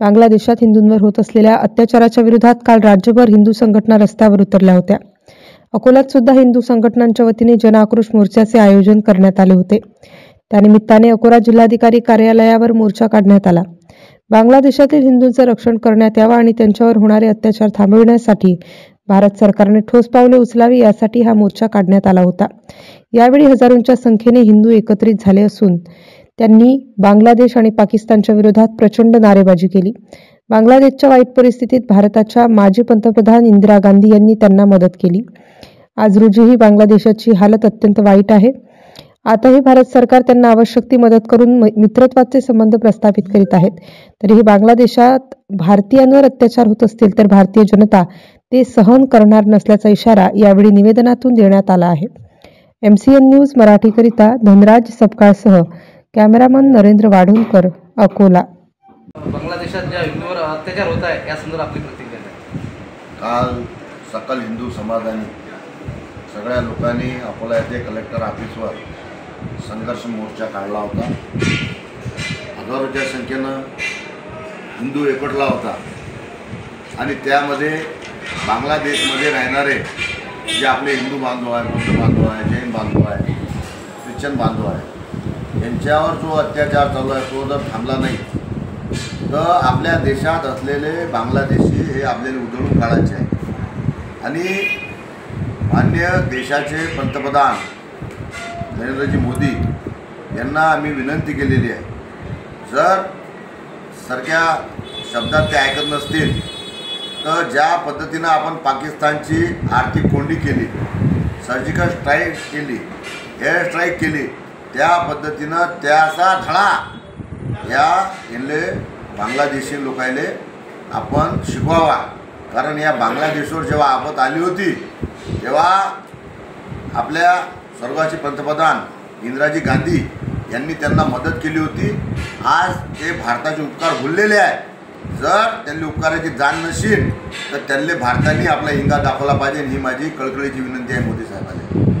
बांगलादेशात हिंदूंवर होत असलेल्या अत्याचाराच्या विरोधात काल राज्यभर हिंदू संघटना रस्त्यावर उतरल्या होत्या. अकोल्यात सुद्धा हिंदू संघटनांच्या वतीने जनआक्रोश मोर्चाचे आयोजन करण्यात आले होते. त्यानिमित्ताने अकोला जिल्हाधिकारी कार्यालयावर मोर्चा काढण्यात आला. बांगलादेशातील हिंदूंचे रक्षण करण्यात यावा आणि त्यांच्यावर होणारे अत्याचार थांबविण्यासाठी भारत सरकारने ठोस पावले उचलावी यासाठी हा मोर्चा काढण्यात आला होता. यावेळी हजारोंच्या संख्येने हिंदू एकत्रित झाले असून त्यांनी बांगलादेश आणि पाकिस्तानच्या विरोधात प्रचंड नारेबाजी केली. बांगलादेशच्या वाईट परिस्थितीत भारताच्या माजी पंतप्रधान इंदिरा गांधी यांनी त्यांना मदत केली. आज रोजीही बांगलादेशाची हालत अत्यंत वाईट आहे. आताही भारत सरकार त्यांना आवश्यक ती मदत करून मित्रत्वाचे संबंध प्रस्थापित करीत आहेत. तरीही बांगलादेशात भारतीयांवर अत्याचार होत असतील तर भारतीय जनता ते सहन करणार नसल्याचा इशारा यावेळी निवेदनातून देण्यात आला आहे. MCN न्यूज मराठीकरिता धनराज सपकाळसह कॅमेरामन नरेंद्र वाढूंकर, अकोला. बांगलादेशात ज्या हिंदूवर अत्याचार होत आहे या संदर्भात आपली प्रतिक्रिया आहे. काल सकल हिंदू समाजाने सगळ्या लोकांनी अकोला येथे कलेक्टर ऑफिसवर संघर्ष मोर्चा काढला होता. हजारोच्या संख्येनं हिंदू एकवटला होता आणि त्यामध्ये बांगलादेशमध्ये राहणारे जे आपले हिंदू बांधव आहे, बौद्ध बांधव आहे, जैन बांधव आहे, ख्रिश्चन बांधव आहे, यांच्यावर जो अत्याचार चालू आहे तो जर थांबला नाही तर आपल्या देशात असलेले बांगलादेशी हे आपल्याला उधळून काढायचे आहे. आणि माननीय देशाचे पंतप्रधान नरेंद्रजी मोदी यांना आम्ही विनंती केलेली आहे, जर सारख्या शब्दात ते ऐकत नसतील तर ज्या पद्धतीनं आपण पाकिस्तानची आर्थिक कोंडी केली, सर्जिकल स्ट्राईक केली, एअर स्ट्राईक केली, त्या पद्धतीनं त्याचा धडा यांना बांगलादेशी लोकायले आपण शिकवावा. कारण या बांगलादेशवर जेव्हा आपत आली होती तेव्हा आपल्या स्वर्गाचे पंतप्रधान इंदिराजी गांधी यांनी त्यांना मदत केली होती. आज ते भारताचे उपकार भुललेले आहे. जर त्यांनी उपकाराची जाण नसेल तर त्यांना भारताने आपला हिंगा दाखवला पाहिजे. ही माझी कळकळीची विनंती आहे मोदी साहेबांना.